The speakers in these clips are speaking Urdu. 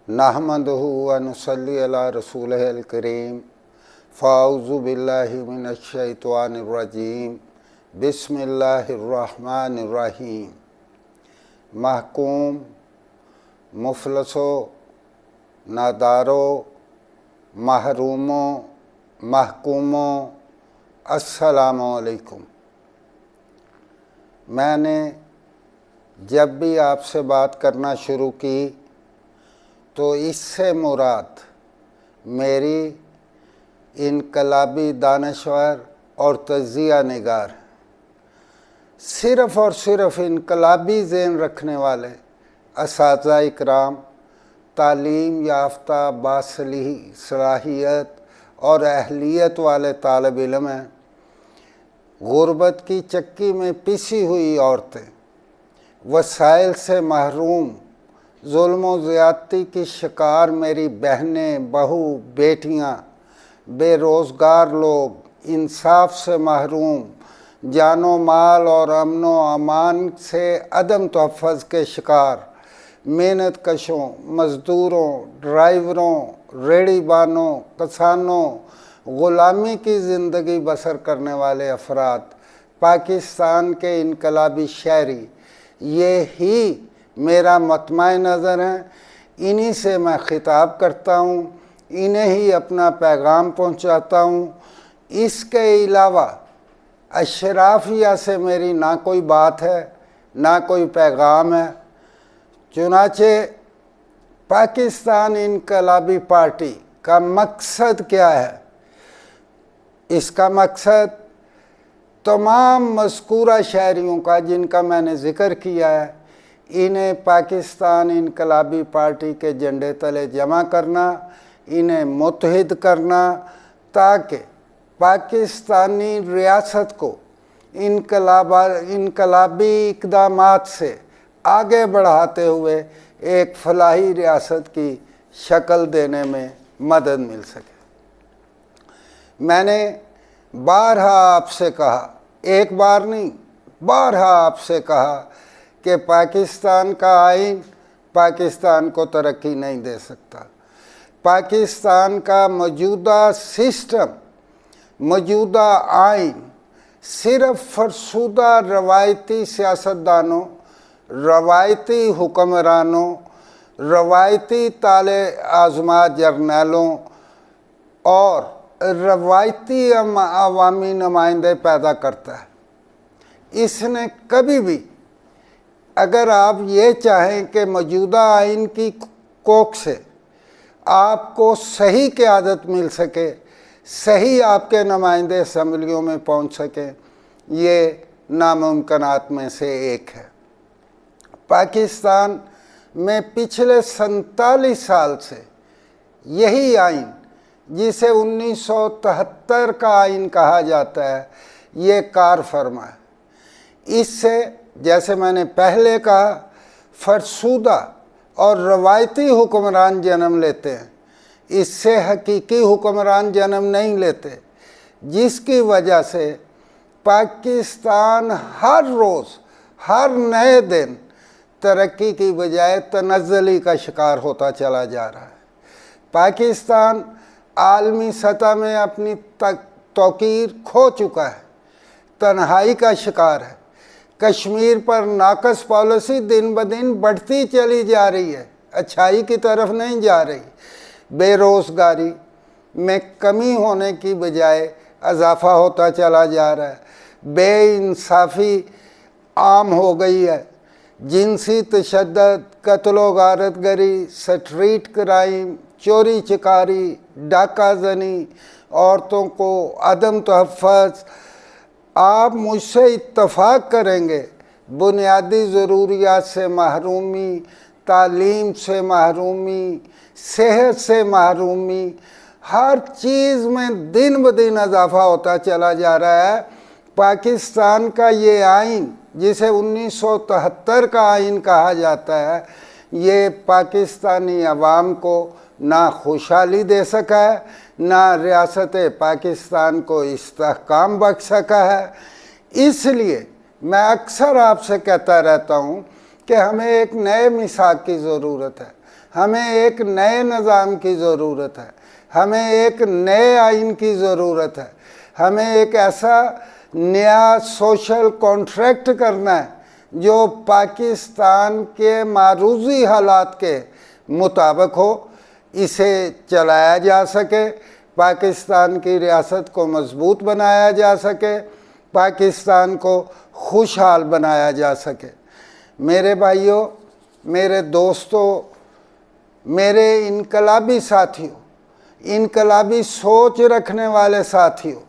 نحمدہ و نصلی علی رسولہ الکریم فاعوذ باللہ من الشیطان الرجیم بسم اللہ الرحمن الرحیم۔ محکوم، مفلسوں، ناداروں، محروموں، محکوموں، السلام علیکم۔ میں نے جب بھی آپ سے بات کرنا شروع کی تو اس سے مراد میری انقلابی دانشور اور تجزیہ نگار، صرف اور صرف انقلابی ذہن رکھنے والے اساتذہ اکرام، تعلیم یافتہ باصلاحیت اور اہلیت والے طالب علم ہیں، غربت کی چکی میں پسی ہوئی عورتیں، وسائل سے محروم، ظلم و زیادتی کی شکار میری بہنیں، بہو، بیٹیاں، بے روزگار لوگ، انصاف سے محروم، جان و مال اور امن و امان سے عدم تحفظ کے شکار، محنت کشوں، مزدوروں، ڈرائیوروں، ریڑھی بانوں، کسانوں، غلامی کی زندگی بسر کرنے والے افراد، پاکستان کے انقلابی شہری، یہ ہی میرا مطمع نظر ہے۔ انہی سے میں خطاب کرتا ہوں، انہیں ہی اپنا پیغام پہنچاتا ہوں۔ اس کے علاوہ اشرافیہ سے میری نہ کوئی بات ہے، نہ کوئی پیغام ہے۔ چنانچہ پاکستان انقلابی پارٹی کا مقصد کیا ہے؟ اس کا مقصد تمام مذکورہ شہریوں کا جن کا میں نے ذکر کیا ہے، انہیں پاکستان انقلابی پارٹی کے جھنڈے تلے جمع کرنا، انہیں متحد کرنا، تاکہ پاکستانی ریاست کو انقلابی اقدامات سے آگے بڑھاتے ہوئے ایک فلاحی ریاست کی شکل دینے میں مدد مل سکے۔ میں نے بارہا آپ سے کہا، ایک بار نہیں، بارہا آپ سے کہا کہ پاکستان کا آئین پاکستان کو ترقی نہیں دے سکتا۔ پاکستان کا موجودہ سسٹم، موجودہ آئین صرف فرسودہ روایتی سیاستدانوں، روایتی حکمرانوں، روایتی طالع عظماء جرنیلوں اور روایتی عوامی نمائندے پیدا کرتا ہے۔ اس نے کبھی بھی، اگر آپ یہ چاہیں کہ موجودہ آئین کی کوکھ سے آپ کو صحیح قیادت مل سکے، صحیح آپ کے نمائندے اسمبلیوں میں پہنچ سکیں، یہ ناممکنات میں سے ایک ہے۔ پاکستان میں پچھلے 47 سال سے یہی آئین، جسے 1973 کا آئین کہا جاتا ہے، یہ کار فرما ہے۔ اس سے، جیسے میں نے پہلے کہا، فرسودہ اور روایتی حکمران جنم لیتے ہیں، اس سے حقیقی حکمران جنم نہیں لیتے، جس کی وجہ سے پاکستان ہر روز، ہر نئے دن ترقی کی بجائے تنزلی کا شکار ہوتا چلا جا رہا ہے۔ پاکستان عالمی سطح میں اپنی توقیر کھو چکا ہے، تنہائی کا شکار ہے۔ کشمیر پر ناقص پالیسی دن بدن بڑھتی چلی جا رہی ہے، اچھائی کی طرف نہیں جا رہی۔ بے روزگاری میں کمی ہونے کی بجائے اضافہ ہوتا چلا جا رہا ہے۔ بے انصافی عام ہو گئی ہے۔ جنسی تشدد، قتل و غارت گری، سٹریٹ کرائم، چوری چکاری، ڈاکہ زنی، عورتوں کو عدم تحفظ۔ آپ مجھ سے اتفاق کریں گے، بنیادی ضروریات سے محرومی، تعلیم سے محرومی، صحت سے محرومی، ہر چیز میں دن بدن اضافہ ہوتا چلا جا رہا ہے۔ پاکستان کا یہ آئین، جسے 1973 کا آئین کہا جاتا ہے، یہ پاکستانی عوام کو نہ خوشحالی دے سکا ہے، نہ ریاست پاکستان کو استحکام بخش سکا ہے۔ اس لیے میں اکثر آپ سے کہتا رہتا ہوں کہ ہمیں ایک نئے میثاق کی ضرورت ہے، ہمیں ایک نئے نظام کی ضرورت ہے، ہمیں ایک نئے آئین کی ضرورت ہے، ہمیں ایک ایسا نیا سوشل کانٹریکٹ کرنا ہے جو پاکستان کے معروضی حالات کے مطابق ہو، اسے چلایا جا سکے، پاکستان کی ریاست کو مضبوط بنایا جا سکے، پاکستان کو خوشحال بنایا جا سکے۔ میرے بھائیوں، میرے دوستوں، میرے انقلابی ساتھیوں، انقلابی سوچ رکھنے والے ساتھیوں،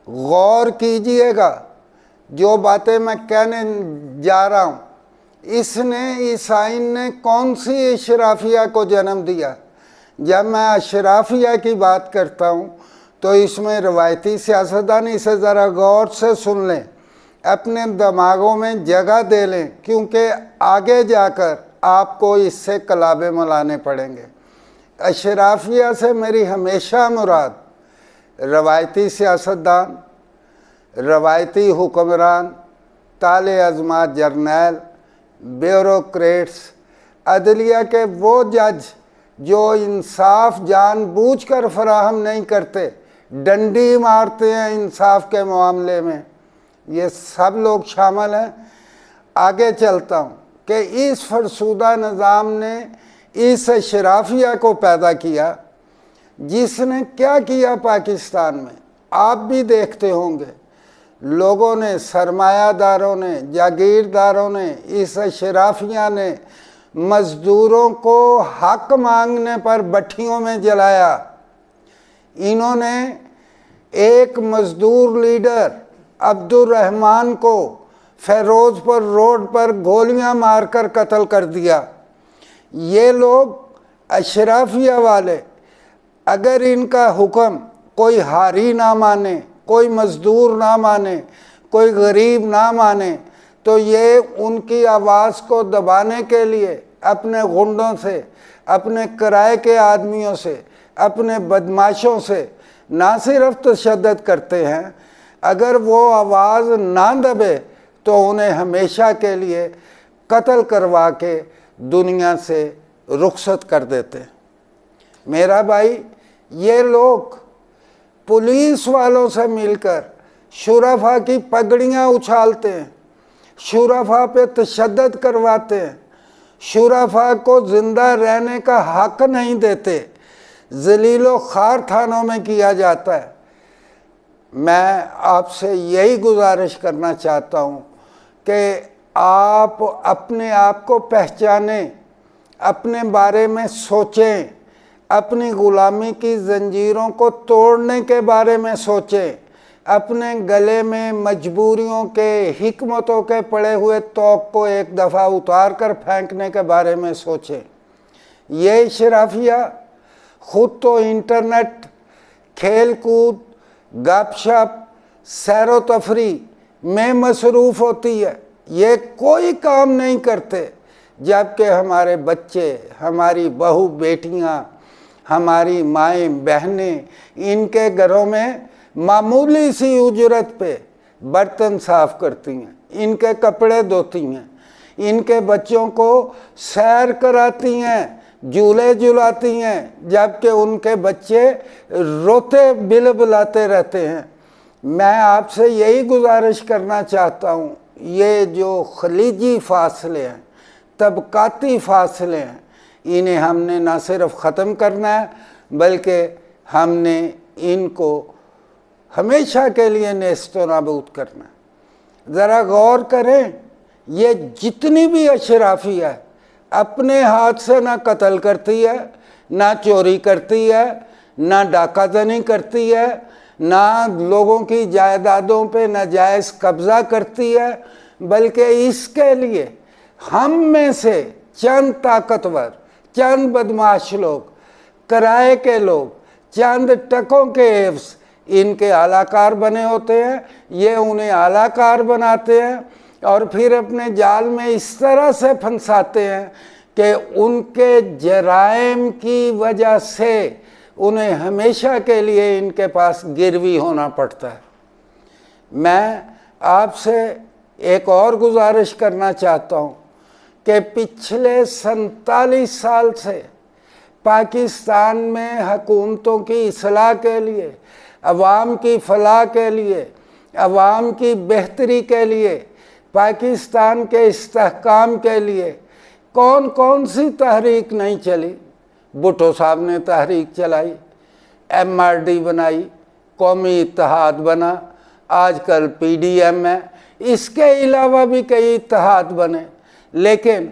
غور کیجئے گا جو باتیں میں کہنے جا رہا ہوں۔ اس آئین نے کون سی اشرافیہ کو جنم دیا؟ جب میں اشرافیہ کی بات کرتا ہوں تو اس میں روایتی سیاستدان اسے ذرا غور سے سن لیں، اپنے دماغوں میں جگہ دے لیں، کیونکہ آگے جا کر آپ کو اس سے کلابے ملانے پڑیں گے۔ اشرافیہ سے میری ہمیشہ مراد روایتی سیاستدان، روایتی حکمران، تالے ازمات جرنیل، بیوروکریٹس، عدلیہ کے وہ جج جو انصاف جان بوجھ کر فراہم نہیں کرتے، ڈنڈی مارتے ہیں انصاف کے معاملے میں، یہ سب لوگ شامل ہیں۔ آگے چلتا ہوں کہ اس فرسودہ نظام نے اس اشرافیہ کو پیدا کیا جس نے کیا کیا پاکستان میں، آپ بھی دیکھتے ہوں گے۔ لوگوں نے، سرمایہ داروں نے، جاگیرداروں نے، اس اشرافیہ نے مزدوروں کو حق مانگنے پر بٹھیوں میں جلایا۔ انہوں نے ایک مزدور لیڈر عبد الرحمن کو فیروز پور روڈ پر گولیاں مار کر قتل کر دیا۔ یہ لوگ اشرافیہ والے اگر ان کا حکم کوئی حاری نہ مانے، کوئی مزدور نہ مانے، کوئی غریب نہ مانے، تو یہ ان کی آواز کو دبانے کے لیے اپنے غنڈوں سے، اپنے کرائے کے آدمیوں سے، اپنے بدماشوں سے نہ صرف تشدد کرتے ہیں، اگر وہ آواز نہ دبے تو انہیں ہمیشہ کے لیے قتل کروا کے دنیا سے رخصت کر دیتے ہیں۔ میرا بھائی، یہ لوگ پولیس والوں سے مل کر شرفا کی پگڑیاں اچھالتے ہیں، شرفا پہ تشدد کرواتے ہیں، شرفا کو زندہ رہنے کا حق نہیں دیتے، ذلیل و خوار تھانوں میں کیا جاتا ہے۔ میں آپ سے یہی گزارش کرنا چاہتا ہوں کہ آپ اپنے آپ کو پہچانیں، اپنے بارے میں سوچیں، اپنی غلامی کی زنجیروں کو توڑنے کے بارے میں سوچیں، اپنے گلے میں مجبوریوں کے، حکمتوں کے پڑے ہوئے توق کو ایک دفعہ اتار کر پھینکنے کے بارے میں سوچیں۔ یہ اشرافیہ خود تو انٹرنیٹ، کھیل کود، گپ شپ، سیر و تفریح میں مصروف ہوتی ہے، یہ کوئی کام نہیں کرتے، جبکہ ہمارے بچے، ہماری بہو بیٹیاں، ہماری مائیں بہنیں ان کے گھروں میں معمولی سی اجرت پہ برتن صاف کرتی ہیں، ان کے کپڑے دھوتی ہیں، ان کے بچوں کو سیر کراتی ہیں، جھولے جھلاتی ہیں، جبکہ ان کے بچے روتے بلبلاتے رہتے ہیں۔ میں آپ سے یہی گزارش کرنا چاہتا ہوں، یہ جو خلیجی فاصلے ہیں، طبقاتی فاصلے ہیں، انہیں ہم نے نہ صرف ختم کرنا ہے بلکہ ہم نے ان کو ہمیشہ کے لیے نیست و نابود کرنا ہے۔ ذرا غور کریں، یہ جتنی بھی اشرافی ہے اپنے ہاتھ سے نہ قتل کرتی ہے، نہ چوری کرتی ہے، نہ ڈاکہ زنی کرتی ہے، نہ لوگوں کی جائیدادوں پہ ناجائز قبضہ کرتی ہے، بلکہ اس کے لیے ہم میں سے چند طاقتور، چند بدماش لوگ، کرائے کے لوگ، چند ٹکوں کے عوض ان کے اعلی کار بنے ہوتے ہیں، یہ انہیں اعلی کار بناتے ہیں اور پھر اپنے جال میں اس طرح سے پھنساتے ہیں کہ ان کے جرائم کی وجہ سے انہیں ہمیشہ کے لیے ان کے پاس گروی ہونا پڑتا ہے۔ میں آپ سے ایک اور گزارش کرنا چاہتا ہوں کہ پچھلے 47 سال سے پاکستان میں حکومتوں کی اصلاح کے لیے، عوام کی فلاح کے لیے، عوام کی بہتری کے لیے، پاکستان کے استحکام کے لیے کون کون سی تحریک نہیں چلی؟ بھٹو صاحب نے تحریک چلائی، MRD بنائی، قومی اتحاد بنا، آج کل PDM ہے، اس کے علاوہ بھی کئی اتحاد بنے، لیکن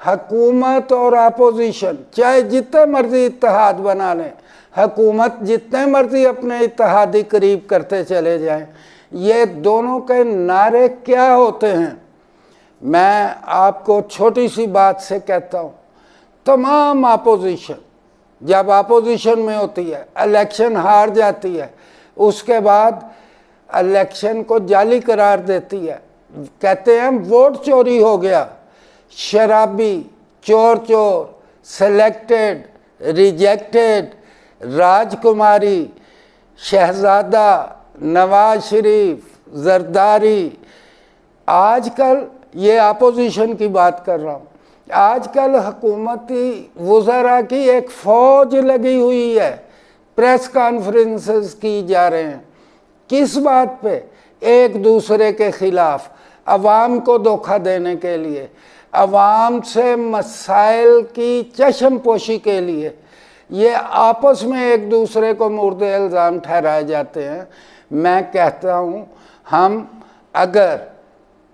حکومت اور اپوزیشن چاہے جتنے مرضی اتحاد بنا لیں، حکومت جتنے مرضی اپنے اتحادی قریب کرتے چلے جائیں، یہ دونوں کے نعرے کیا ہوتے ہیں؟ میں آپ کو چھوٹی سی بات سے کہتا ہوں، تمام اپوزیشن جب اپوزیشن میں ہوتی ہے، الیکشن ہار جاتی ہے، اس کے بعد الیکشن کو جعلی قرار دیتی ہے، کہتے ہیں ووٹ چوری ہو گیا، شرابی، چور، سلیکٹڈ، ریجیکٹڈ، راج کماری، شہزادہ، نواز شریف، زرداری۔ آج کل یہ اپوزیشن کی بات کر رہا ہوں، آج کل حکومتی وزراء کی ایک فوج لگی ہوئی ہے، پریس کانفرنسز کی جا رہے ہیں، کس بات پہ؟ ایک دوسرے کے خلاف، عوام کو دھوکہ دینے کے لیے، عوام سے مسائل کی چشم پوشی کے لیے، یہ آپس میں ایک دوسرے کو مورد الزام ٹھہرائے جاتے ہیں۔ میں کہتا ہوں، ہم اگر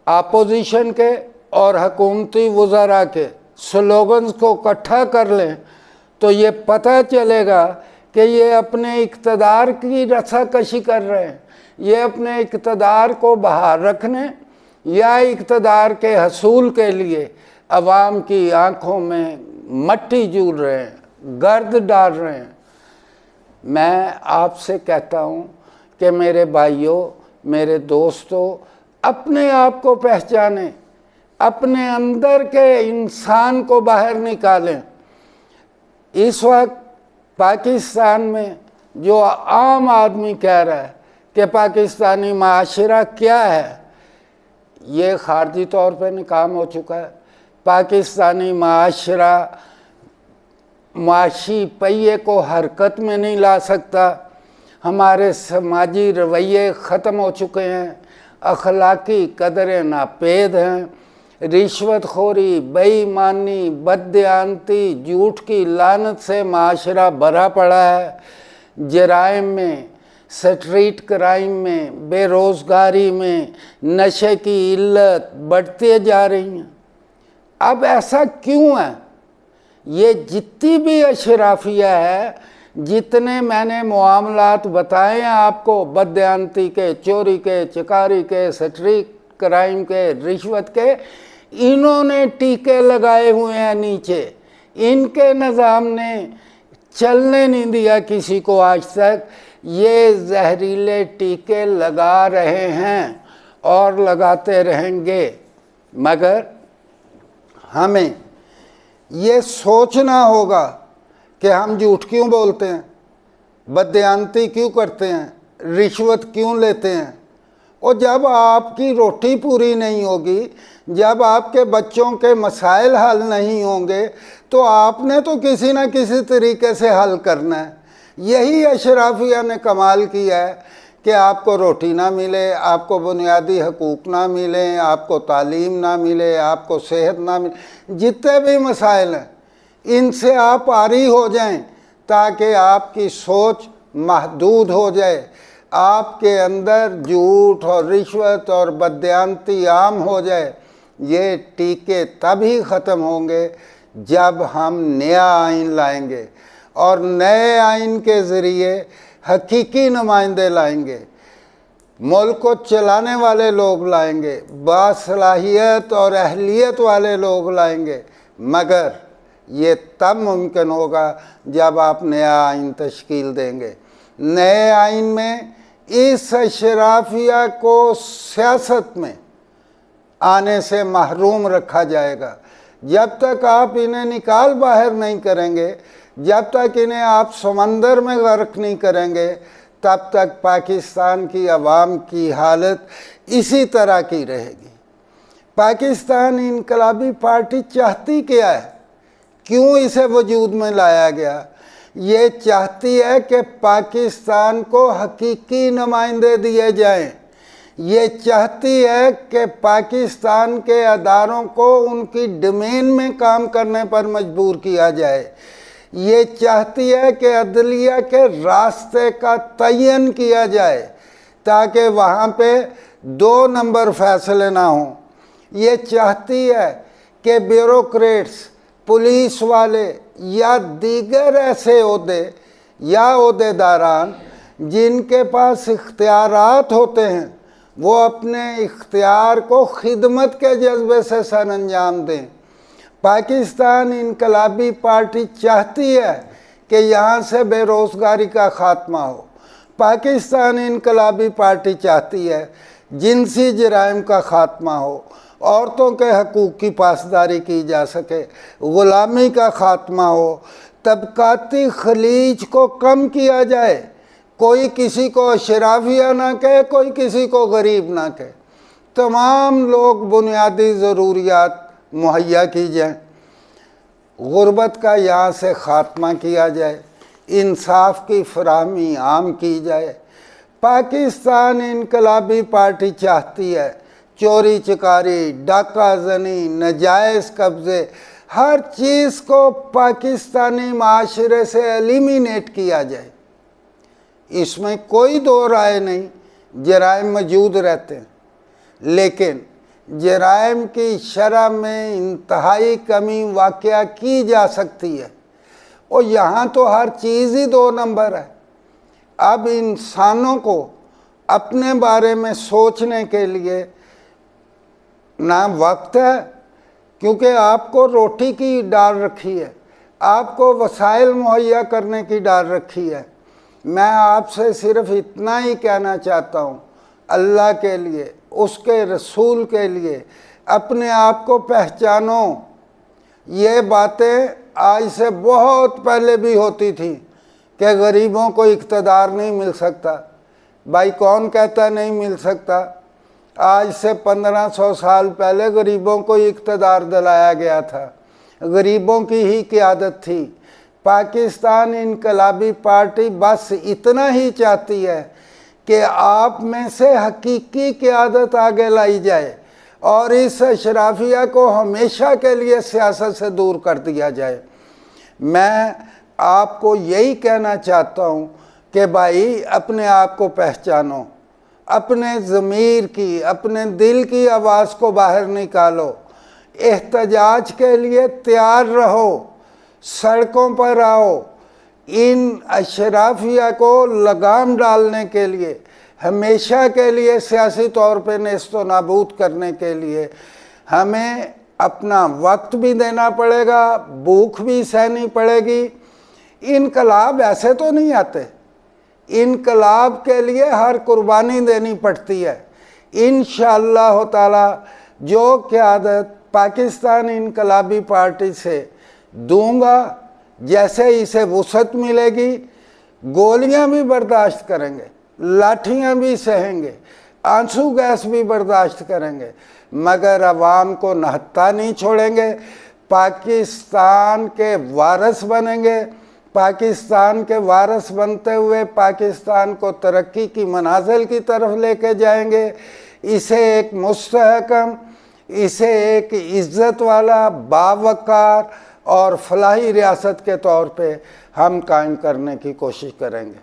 اپوزیشن کے اور حکومتی وزراء کے سلوگنز کو اکٹھا کر لیں تو یہ پتہ چلے گا کہ یہ اپنے اقتدار کی رسا کشی کر رہے ہیں، یہ اپنے اقتدار کو بحال رکھنے یا اقتدار کے حصول کے لیے عوام کی آنکھوں میں مٹی جول رہے ہیں، گرد ڈال رہے ہیں۔ میں آپ سے کہتا ہوں کہ میرے بھائیوں، میرے دوستوں، اپنے آپ کو پہچانیں، اپنے اندر کے انسان کو باہر نکالیں۔ اس وقت پاکستان میں جو عام آدمی کہہ رہا ہے کہ پاکستانی معاشرہ کیا ہے، یہ خارجی طور پہ ناکام ہو چکا ہے۔ پاکستانی معاشرہ معاشی پہیے کو حرکت میں نہیں لا سکتا، ہمارے سماجی رویے ختم ہو چکے ہیں، اخلاقی قدریں ناپید ہیں، رشوت خوری، بے ایمانی، بددیانتی، جھوٹ کی لعنت سے معاشرہ بھرا پڑا ہے، جرائم میں، سٹریٹ کرائم میں، بے روزگاری میں، نشے کی علت بڑھتے جا رہی ہیں۔ اب ایسا کیوں ہے؟ یہ جتنی بھی اشرافیہ ہے، جتنے میں نے معاملات بتائے ہیں آپ کو، بددیانتی کے، چوری کے، چکاری کے، سٹریٹ کرائم کے، رشوت کے، انہوں نے ٹیکے لگائے ہوئے ہیں نیچے، ان کے نظام نے چلنے نہیں دیا کسی کو آج تک۔ یہ زہریلے ٹیکے لگا رہے ہیں اور لگاتے رہیں گے، مگر ہمیں یہ سوچنا ہوگا کہ ہم جھوٹ کیوں بولتے ہیں، بددیانتی کیوں کرتے ہیں، رشوت کیوں لیتے ہیں۔ اور جب آپ کی روٹی پوری نہیں ہوگی، جب آپ کے بچوں کے مسائل حل نہیں ہوں گے، تو آپ نے تو کسی نہ کسی طریقے سے حل کرنا ہے۔ یہی اشرافیہ نے کمال کیا ہے کہ آپ کو روٹی نہ ملے، آپ کو بنیادی حقوق نہ ملیں، آپ کو تعلیم نہ ملے، آپ کو صحت نہ ملے، جتنے بھی مسائل ہیں ان سے آپ عاری ہو جائیں تاکہ آپ کی سوچ محدود ہو جائے، آپ کے اندر جھوٹ اور رشوت اور بددیانتی عام ہو جائے۔ یہ ٹیکے تبھی ختم ہوں گے جب ہم نیا آئین لائیں گے، اور نئے آئین کے ذریعے حقیقی نمائندے لائیں گے، ملک کو چلانے والے لوگ لائیں گے، باصلاحیت اور اہلیت والے لوگ لائیں گے، مگر یہ تب ممکن ہوگا جب آپ نیا آئین تشکیل دیں گے۔ نئے آئین میں اس اشرافیہ کو سیاست میں آنے سے محروم رکھا جائے گا۔ جب تک آپ انہیں نکال باہر نہیں کریں گے، جب تک انہیں آپ سمندر میں غرق نہیں کریں گے، تب تک پاکستان کی عوام کی حالت اسی طرح کی رہے گی۔ پاکستان انقلابی پارٹی چاہتی کیا ہے؟ کیوں اسے وجود میں لایا گیا؟ یہ چاہتی ہے کہ پاکستان کو حقیقی نمائندے دیے جائیں، یہ چاہتی ہے کہ پاکستان کے اداروں کو ان کی ڈومین میں کام کرنے پر مجبور کیا جائے، یہ چاہتی ہے کہ عدلیہ کے راستے کا تعین کیا جائے تاکہ وہاں پہ 2 نمبر فیصلے نہ ہوں، یہ چاہتی ہے کہ بیوروکریٹس، پولیس والے یا دیگر ایسے عہدے یا عہدیداران جن کے پاس اختیارات ہوتے ہیں وہ اپنے اختیار کو خدمت کے جذبے سے سر انجام دیں۔ پاکستان انقلابی پارٹی چاہتی ہے کہ یہاں سے بے روزگاری کا خاتمہ ہو، پاکستان انقلابی پارٹی چاہتی ہے جنسی جرائم کا خاتمہ ہو، عورتوں کے حقوق کی پاسداری کی جا سکے، غلامی کا خاتمہ ہو، طبقاتی خلیج کو کم کیا جائے، کوئی کسی کو اشرافیہ نہ کہے، کوئی کسی کو غریب نہ کہے، تمام لوگ بنیادی ضروریات مہیا کی جائیں، غربت کا یہاں سے خاتمہ کیا جائے، انصاف کی فراہمی عام کی جائے۔ پاکستان انقلابی پارٹی چاہتی ہے چوری چکاری، ڈاکہ زنی، ناجائز قبضے، ہر چیز کو پاکستانی معاشرے سے ایلیمینیٹ کیا جائے۔ اس میں کوئی دو رائے نہیں، جرائم موجود رہتے ہیں، لیکن جرائم کی شرح میں انتہائی کمی واقع کی جا سکتی ہے، اور یہاں تو ہر چیز ہی 2 نمبر ہے۔ اب انسانوں کو اپنے بارے میں سوچنے کے لیے نہ وقت ہے، کیونکہ آپ کو روٹی کی ڈال رکھی ہے، آپ کو وسائل مہیا کرنے کی ڈال رکھی ہے۔ میں آپ سے صرف اتنا ہی کہنا چاہتا ہوں، اللہ کے لیے، اس کے رسول کے لیے اپنے آپ کو پہچانو۔ یہ باتیں آج سے بہت پہلے بھی ہوتی تھیں کہ غریبوں کو اقتدار نہیں مل سکتا۔ بھائی کون کہتا نہیں مل سکتا؟ آج سے 1500 سال پہلے غریبوں کو اقتدار دلایا گیا تھا، غریبوں کی ہی قیادت تھی۔ پاکستان انقلابی پارٹی بس اتنا ہی چاہتی ہے کہ آپ میں سے حقیقی قیادت آگے لائی جائے اور اس اشرافیہ کو ہمیشہ کے لیے سیاست سے دور کر دیا جائے۔ میں آپ کو یہی کہنا چاہتا ہوں کہ بھائی اپنے آپ کو پہچانو، اپنے ضمیر کی، اپنے دل کی آواز کو باہر نکالو، احتجاج کے لیے تیار رہو، سڑکوں پر آؤ، ان اشرافیہ کو لگام ڈالنے کے لیے، ہمیشہ کے لیے سیاسی طور پہ نیست و نابود کرنے کے لیے ہمیں اپنا وقت بھی دینا پڑے گا، بھوک بھی سہنی پڑے گی۔ انقلاب ایسے تو نہیں آتے، انقلاب کے لیے ہر قربانی دینی پڑتی ہے۔ انشاءاللہ تعالی جو قیادت پاکستان انقلابی پارٹی سے دوں گا، جیسے اسے وسعت ملے گی، گولیاں بھی برداشت کریں گے، لاٹھیاں بھی سہیں گے، آنسو گیس بھی برداشت کریں گے، مگر عوام کو نہتا نہیں چھوڑیں گے۔ پاکستان کے وارث بنیں گے، پاکستان کے وارث بنتے ہوئے پاکستان کو ترقی کی منازل کی طرف لے کے جائیں گے، اسے ایک مستحکم، اسے ایک عزت والا، باوقار اور فلاحی ریاست کے طور پہ ہم قائم کرنے کی کوشش کریں گے۔